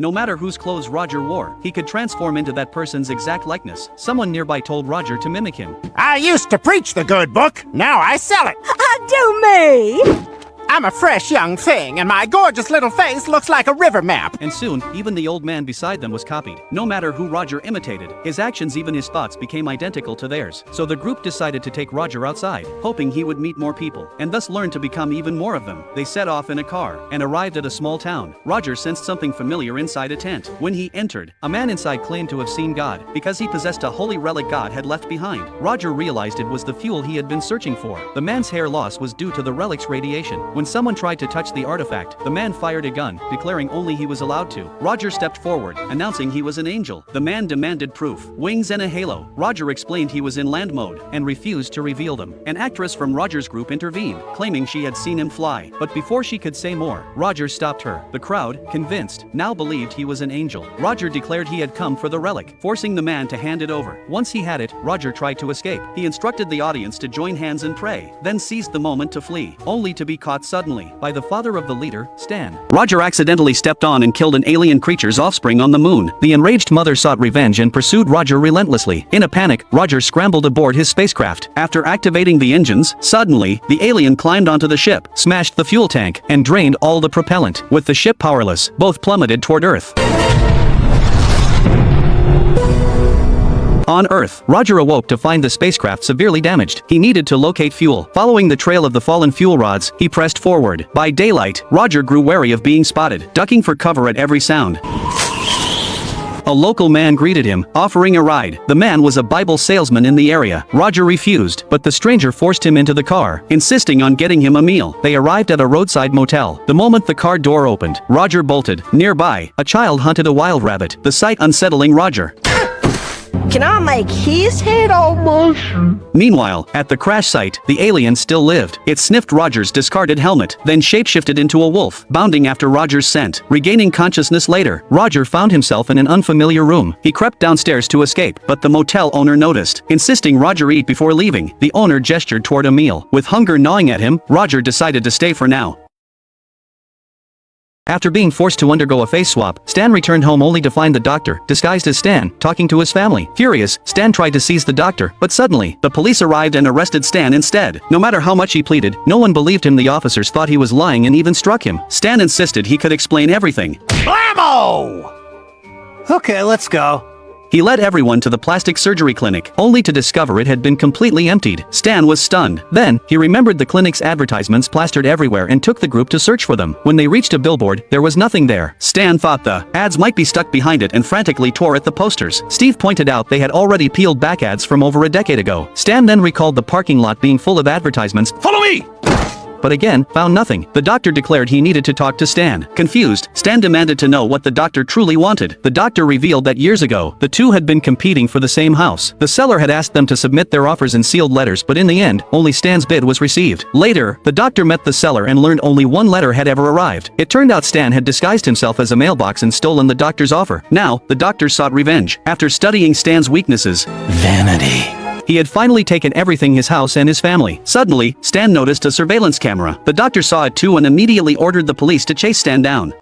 No matter whose clothes Roger wore, he could transform into that person's exact likeness. Someone nearby told Roger to mimic him. I used to preach the good book, now I sell it. Do me! I'm a fresh young thing, and my gorgeous little face looks like a river map. And soon, even the old man beside them was copied. No matter who Roger imitated, his actions, even his thoughts, became identical to theirs. So the group decided to take Roger outside, hoping he would meet more people, and thus learn to become even more of them. They set off in a car, and arrived at a small town. Roger sensed something familiar inside a tent. When he entered, a man inside claimed to have seen God, because he possessed a holy relic God had left behind. Roger realized it was the fuel he had been searching for. The man's hair loss was due to the relic's radiation. When someone tried to touch the artifact, the man fired a gun, declaring only he was allowed to. Roger stepped forward, announcing he was an angel. The man demanded proof, wings and a halo. Roger explained he was in land mode, and refused to reveal them. An actress from Roger's group intervened, claiming she had seen him fly. But before she could say more, Roger stopped her. The crowd, convinced, now believed he was an angel. Roger declared he had come for the relic, forcing the man to hand it over. Once he had it, Roger tried to escape. He instructed the audience to join hands and pray, then seized the moment to flee, only to be caught suddenly by the father of the leader, Stan. Roger accidentally stepped on and killed an alien creature's offspring on the moon. The enraged mother sought revenge and pursued Roger relentlessly. In a panic, Roger scrambled aboard his spacecraft. After activating the engines, suddenly, the alien climbed onto the ship, smashed the fuel tank, and drained all the propellant. With the ship powerless, both plummeted toward Earth. On Earth, Roger awoke to find the spacecraft severely damaged. He needed to locate fuel. Following the trail of the fallen fuel rods, he pressed forward. By daylight, Roger grew wary of being spotted, ducking for cover at every sound. A local man greeted him, offering a ride. The man was a Bible salesman in the area. Roger refused, but the stranger forced him into the car, insisting on getting him a meal. They arrived at a roadside motel. The moment the car door opened, Roger bolted. Nearby, a child hunted a wild rabbit, the sight unsettling Roger. Can I make his head all mush? Meanwhile, at the crash site, the alien still lived. It sniffed Roger's discarded helmet, then shapeshifted into a wolf, bounding after Roger's scent. Regaining consciousness later, Roger found himself in an unfamiliar room. He crept downstairs to escape, but the motel owner noticed, insisting Roger eat before leaving. The owner gestured toward a meal. With hunger gnawing at him, Roger decided to stay for now. After being forced to undergo a face swap, Stan returned home only to find the doctor, disguised as Stan, talking to his family. Furious, Stan tried to seize the doctor, but suddenly, the police arrived and arrested Stan instead. No matter how much he pleaded, no one believed him. The officers thought he was lying and even struck him. Stan insisted he could explain everything. Blammo! Okay, let's go. He led everyone to the plastic surgery clinic, only to discover it had been completely emptied. Stan was stunned. Then, he remembered the clinic's advertisements plastered everywhere and took the group to search for them. When they reached a billboard, there was nothing there. Stan thought the ads might be stuck behind it and frantically tore at the posters. Steve pointed out they had already peeled back ads from over a decade ago. Stan then recalled the parking lot being full of advertisements. Follow me! But again, found nothing. The doctor declared he needed to talk to Stan. Confused, Stan demanded to know what the doctor truly wanted. The doctor revealed that years ago, the two had been competing for the same house. The seller had asked them to submit their offers in sealed letters, but in the end, only Stan's bid was received. Later, the doctor met the seller and learned only one letter had ever arrived. It turned out Stan had disguised himself as a mailbox and stolen the doctor's offer. Now, the doctor sought revenge. After studying Stan's weaknesses, Vanity. he had finally taken everything, his house and his family. Suddenly, Stan noticed a surveillance camera. The doctor saw it too and immediately ordered the police to chase Stan down.